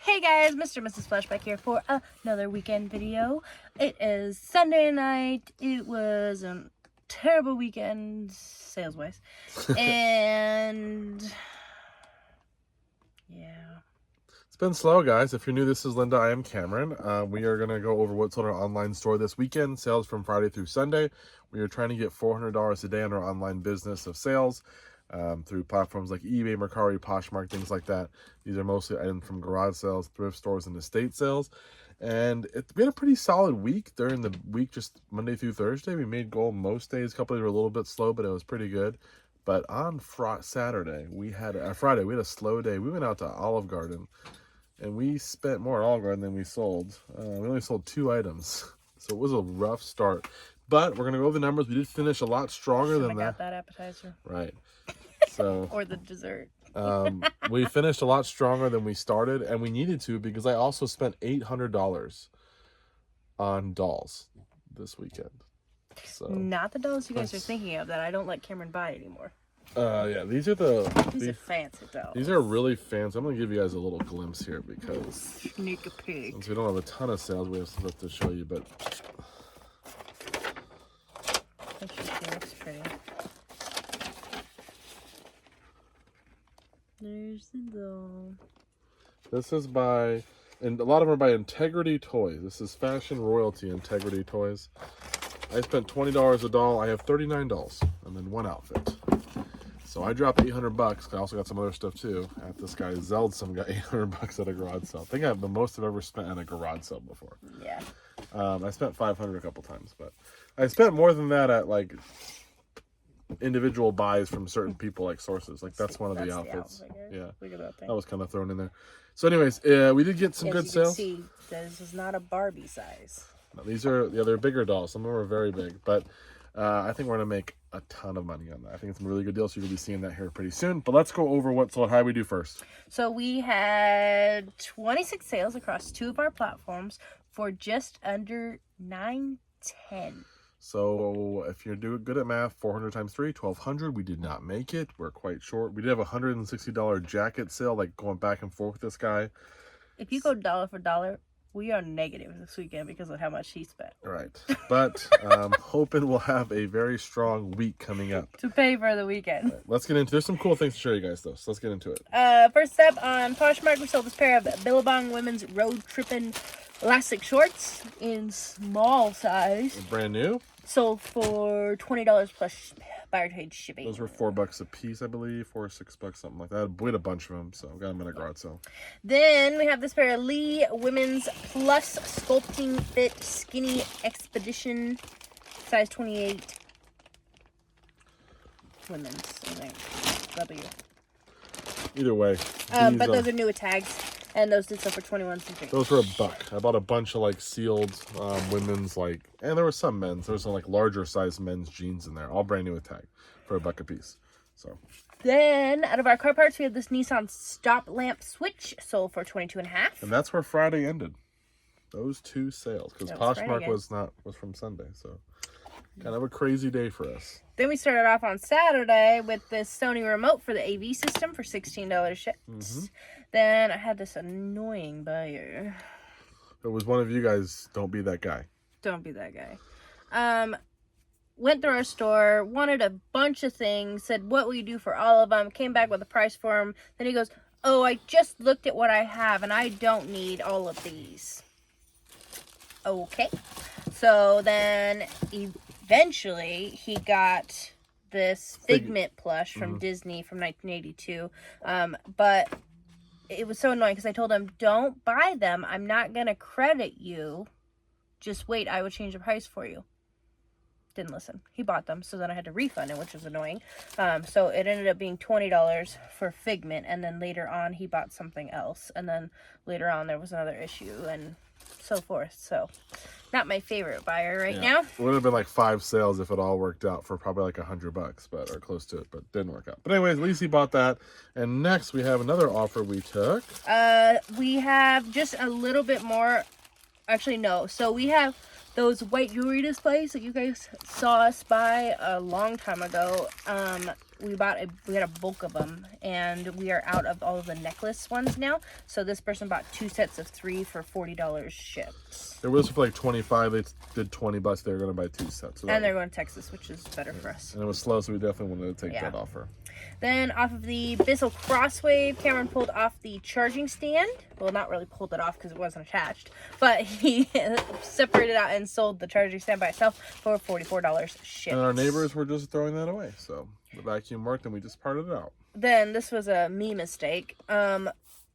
Hey guys, Mr. and Mrs. Flashback here for another weekend video. It is Sunday night. It was a terrible weekend, sales-wise. And yeah. It's been slow, guys. If you're new, this is Linda. I am Cameron. We are going to go over what's on our online store this weekend. Sales from Friday through Sunday. We are trying to get $400 a day on our online business of sales. Through platforms like eBay, Mercari, Poshmark, things like that. These are mostly items from garage sales, thrift stores, and estate sales. And we had a pretty solid week during the week, just Monday through Thursday. We made goal most days. A couple days were a little bit slow, but it was pretty good. But on Saturday, Friday, we had a slow day. We went out to Olive Garden, and we spent more at Olive Garden than we sold. We only sold 2 items, so it was a rough start. But we're going to go over the numbers. We did finish a lot stronger than that. I got that appetizer. Right. So or the dessert. We finished a lot stronger than we started, and we needed to because I also spent $800 on dolls this weekend. So not the dolls you guys are thinking of that I don't let Cameron buy anymore. Yeah, these are fancy dolls. These are really fancy. I'm gonna give you guys a little glimpse here because sneak a peek. Since we don't have a ton of sales, we have stuff to show you, but Looks pretty. There's the doll. This is by, and a lot of them are by Integrity Toys. This is Fashion Royalty Integrity Toys. I spent $20 a doll. I have 39 dolls and then 1 outfit. So I dropped $800. I also got some other stuff too. At this guy Zeldson got $800 at a garage sale. I think I have the most I've ever spent at a garage sale before. Yeah. I spent $500 a couple times, but I spent more than that at like individual buys from certain people, like sources. Like that's one of the outfits. Yeah, look at that thing. That was kind of thrown in there. So anyways, we did get some good sales. See, this is not a Barbie size. No, these are they're bigger dolls. Some of them are very big, but I think we're gonna make a ton of money on that. I think it's a really good deal, so you'll be seeing that here pretty soon. But let's go over how we do first. So we had 26 sales across 2 of our platforms for just under $910. So if you're good at math, 400 times 3, 1,200. We did not make it. We're quite short. We did have a $160 jacket sale, like going back and forth with this guy. If you go dollar for dollar, we are negative this weekend because of how much he spent. Right. But hoping we'll have a very strong week coming up. To pay for the weekend. Right, let's get into There's some cool things to show you guys, though. So let's get into it. First up, on Poshmark, we sold this pair of Billabong women's road tripping elastic shorts in small size. Brand new. Sold for $20 plus buyer paid shipping. Those were $4 a piece, I believe, $4 or $6, something like that. We had a bunch of them, so I got them in a garage sale. Then we have this pair of Lee Women's Plus Sculpting Fit Skinny Expedition, size 28. Women's, I think. W. Either way. But those are new with tags. And those did sell for 21 something. Those were $1. I bought a bunch of like sealed women's and there were some men's. There was some like larger size men's jeans in there, all brand new with tag for $1 a piece. So then out of our car parts, we have this Nissan stop lamp switch sold for 22.5. And that's where Friday ended. Those 2 sales because Poshmark was from Sunday, so kind of a crazy day for us. Then we started off on Saturday with this Sony remote for the AV system for $16 shipped. Then I had this annoying buyer. If it was one of you guys, don't be that guy. Don't be that guy. Went through our store, wanted a bunch of things, said, what will you do for all of them? Came back with a price for him. Then he goes, oh, I just looked at what I have, and I don't need all of these. Okay. So then eventually he got this Figment plush from Disney from 1982. But it was so annoying because I told him, don't buy them. I'm not going to credit you. Just wait. I will change the price for you. Didn't listen. He bought them. So then I had to refund it, which was annoying. So it ended up being $20 for Figment. And then later on, he bought something else. And then later on, there was another issue and so forth. So not my favorite buyer right now. It would have been like 5 sales if it all worked out for probably like $100, or close to it, but didn't work out. But anyways, at least he bought that. And next we have another offer we took. We have just a little bit more. Actually, no. So we have those white jewelry displays that you guys saw us buy a long time ago. we had a bulk of them, and we are out of all of the necklace ones now. So this person bought 2 sets of 3 for $40 shipped. It was for like 25. They did $20. They were going to buy 2 sets. So and they're going to Texas, which is better for us. And it was slow, so we definitely wanted to take that offer. Then off of the Bissell Crosswave, Cameron pulled off the charging stand. Well, not really pulled it off because it wasn't attached, but he separated out and sold the charging stand by itself for $44 shipped. And our neighbors were just throwing that away, so the vacuum worked and we just parted it out. Then this was a me mistake.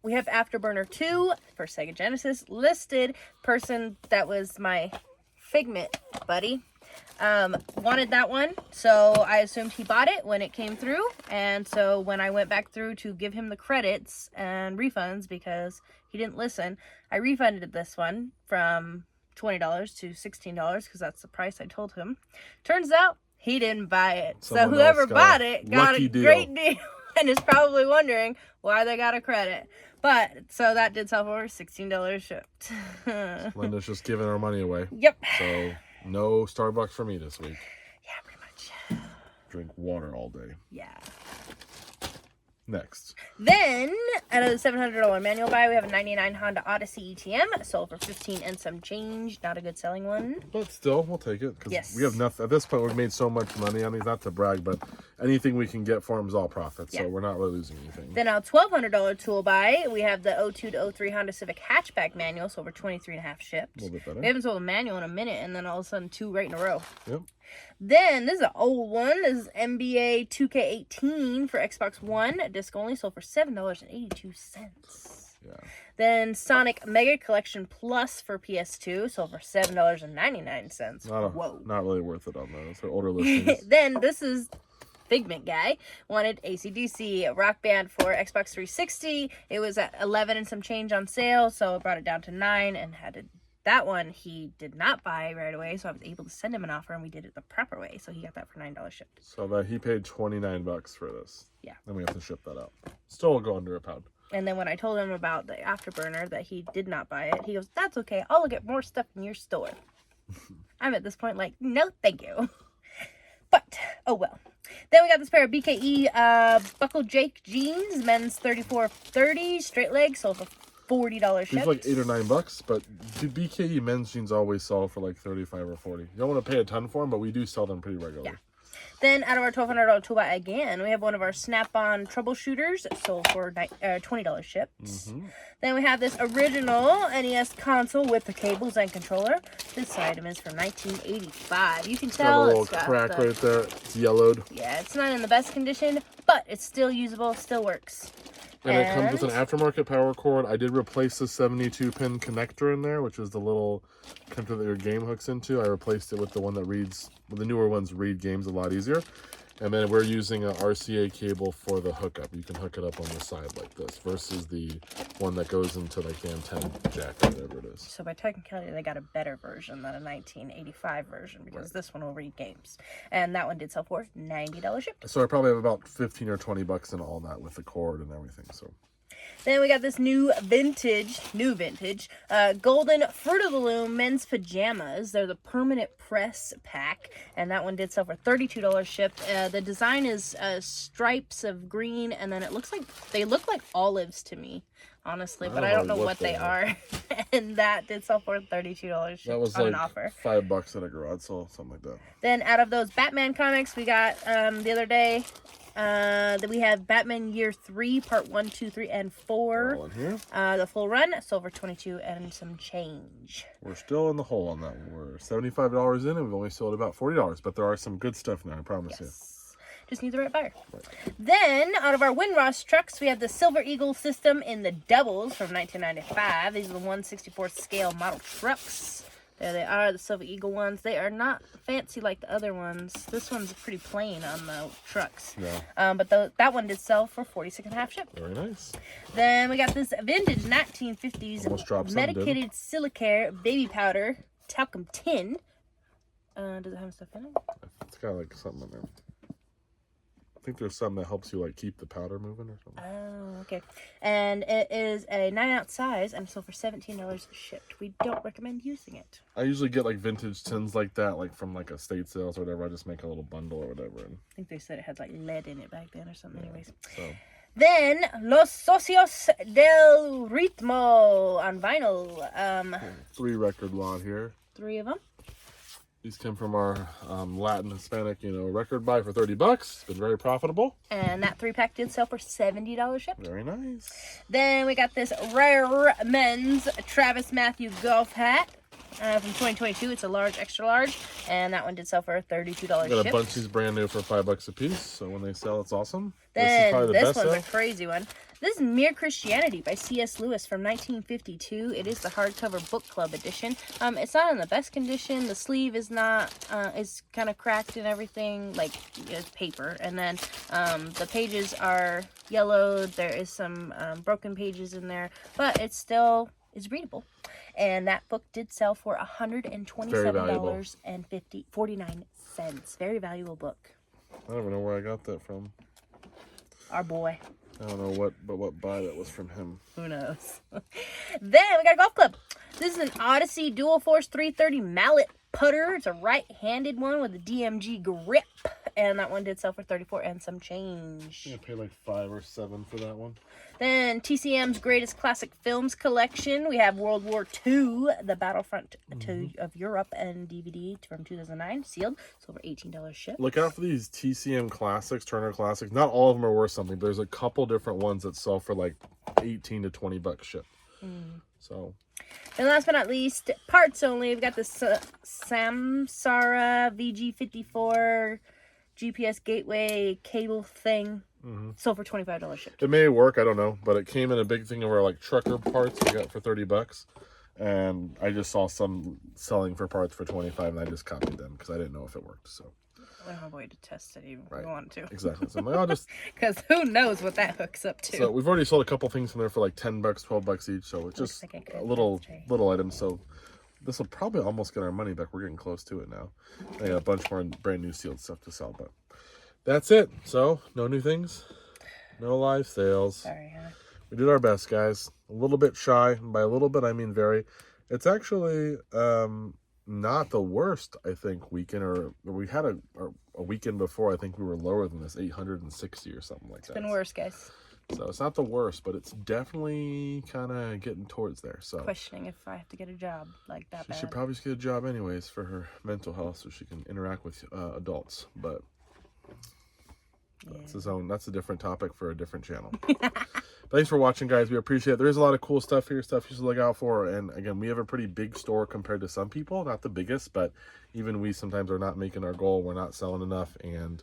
We have Afterburner 2 for Sega Genesis listed. Person that was my Figment buddy wanted that one, so I assumed he bought it when it came through. And so when I went back through to give him the credits and refunds because he didn't listen, I refunded this one from $20 to $16 because that's the price I told him. Turns out he didn't buy it. So whoever bought it got a great deal and is probably wondering why they got a credit. But so that did sell for $16 shipped. Linda's just giving our money away. Yep. So no Starbucks for me this week. Yeah, pretty much. Drink water all day. Yeah. Next. Then, out of the $700 manual buy, we have a 99 Honda Odyssey ETM. Sold for $15 and some change. Not a good selling one. But still, we'll take it. Because we have nothing. At this point, we've made so much money on these. Not to brag, but anything we can get for them is all profit. So we're not really losing anything. Then our $1,200 tool buy, we have the 02 to 03 Honda Civic hatchback manual. Sold for $23.5 shipped. A little bit better. We haven't sold a manual in a minute, and then all of a sudden 2 right in a row. Yep. Then, this is an old one. This is NBA 2K18 for Xbox One. Disc only, sold for $7.82. Yeah. Then Sonic Mega Collection Plus for PS2, sold for $7.99. Whoa. Not really worth it on those. They're older listings. Then, this is Figment guy. Wanted AC/DC Rock Band for Xbox 360. It was at 11 and some change on sale, so I brought it down to 9 and had to... That one he did not buy right away, so I was able to send him an offer, and we did it the proper way. So he got that for $9 shipped. So that he paid $29 for this. Yeah. Then we have to ship that out. Still will go under £1. And then when I told him about the Afterburner that he did not buy it, he goes, "That's okay. I'll look at more stuff in your store." I'm at this point like, no, thank you. But oh well. Then we got this pair of BKE Buckle Jake jeans, men's 34-30 straight leg, sold for $40 shipped. These like $8 or $9, but the BKE men's jeans always sell for like 35 or 40. You don't want to pay a ton for them, but we do sell them pretty regularly. Yeah. Then out of our $1,200 tool buy again, we have one of our Snap-on troubleshooters, sold for $20 shipped. Then we have this original NES console with the cables and controller. This item is from 1985. You can tell got a little crack right there. It's yellowed. Yeah, it's not in the best condition, but it's still usable, still works. And it comes with an aftermarket power cord. I did replace the 72-pin connector in there, which is the little connector that your game hooks into. I replaced it with the one that reads, well, the newer ones read games a lot easier. And then we're using an RCA cable for the hookup. You can hook it up on the side like this versus the one that goes into like the antenna jack or whatever it is. So by technicality, they got a better version than a 1985 version because this one will read games. And that one did sell for $90 shipped. So I probably have about 15 or 20 bucks in all that with the cord and everything. So then we got this new vintage, golden Fruit of the Loom men's pajamas. They're the permanent press pack, and that one did sell for $32 shipped. The design is stripes of green, and then they look like olives to me, honestly, but I don't know what they are. And that did sell for $32 shipped. That was on like an offer. $5 at a garage sale, something like that. Then out of those Batman comics, we got the other day. Then we have Batman Year 3, Part 1, 2, 3, and 4. All in here. The full run, sold for $22 and some change. We're still in the hole on that one. We're $75 in, and we've only sold about $40. But there are some good stuff in there, I promise you. Just need the right buyer. Then, out of our Windross trucks, we have the Silver Eagle system in the doubles from 1995. These are the 1/64 scale model trucks. There they are, the Silver Eagle ones. They are not fancy like the other ones. This one's pretty plain on the trucks. Yeah. But that one did sell for $46.5 shipped. Very nice. Then we got this vintage 1950s medicated silicare baby powder talcum tin. Does it have stuff in it? It's got like something in there. think there's some that helps you like keep the powder moving or something. Oh, okay. And it is a 9-ounce size and sold for $17 shipped. We don't recommend using it. I usually get like vintage tins like that, like from like estate sales or whatever. I just make a little bundle or whatever. And I think they said it had like lead in it back then or something. yeah, Anyways. so Then Los Socios del Ritmo on vinyl. 3 record lot here. 3 of them. These come from our Latin Hispanic, record buy for $30. It's been very profitable. And that 3-pack did sell for $70 shipped. Very nice. Then we got this Rare Men's Travis Matthew golf hat from 2022. It's a large, extra large, and that one did sell for $32 Got a shipped. bunch of these brand new for $5 a piece. So when they sell, it's awesome. Then this best one's sale. a crazy one. This is Mere Christianity by C.S. Lewis from 1952. It is the hardcover book club edition. It's not in the best condition. The sleeve is not, is kind of cracked and everything, like it's paper. And then the pages are yellowed. There is some broken pages in there, but it still is readable. And that book did sell for $127.49. Very valuable book. I don't even know where I got that from. Our boy. I don't know what buy that was from him. Who knows? Then we got a golf club. This is an Odyssey Dual Force 330 mallet putter. It's a right-handed one with a DMG grip. And that one did sell for $34 and some change. I paid like $5 or $7 for that one. Then TCM's Greatest Classic Films collection. We have World War II, The Battlefront of Europe, and DVD from 2009, sealed. Sold for $18 shipped. Look out for these TCM classics, Turner classics. Not all of them are worth something, but there's a couple different ones that sell for like $18 to $20 shipped. So. And last but not least, parts only. We've got the Samsara VG54 GPS gateway cable thing. Sold for $25 shipped. It may work, I don't know, but it came in a big thing of our like trucker parts we got for $30, and I just saw some selling for parts for $25, and I just copied them because I didn't know if it worked. So I don't have a way to test it even if right. we wanted to. Exactly. So I'm like, I'll just because who knows what that hooks up to. So we've already sold a couple things from there for like $10, $12 each. So it's just like a little items. So this will probably almost get our money back. We're getting close to it now. I got a bunch more brand new sealed stuff to sell, but that's it. So no new things, no live sales. Sorry, huh? We did our best, guys. A little bit shy. And by a little bit, I mean very. It's actually not the worst, I think, weekend. Or we had a weekend before. I think we were lower than this, 860 or something like that. It's been worse, guys. So it's not the worst, but it's definitely kind of getting towards there. So Questioning if I have to get a job like that. she should probably just get a job anyways for her mental health, so she can interact with adults. But that's a different topic for a different channel. Thanks for watching, guys. We appreciate it. There is a lot of cool stuff here, stuff you should look out for. And again, we have a pretty big store compared to some people. Not the biggest, but even we sometimes are not making our goal. We're not selling enough, and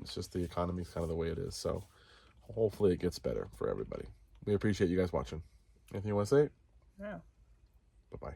it's just the economy is kind of the way it is. So hopefully it gets better for everybody. We appreciate you guys watching. Anything you want to say? No. Bye-bye.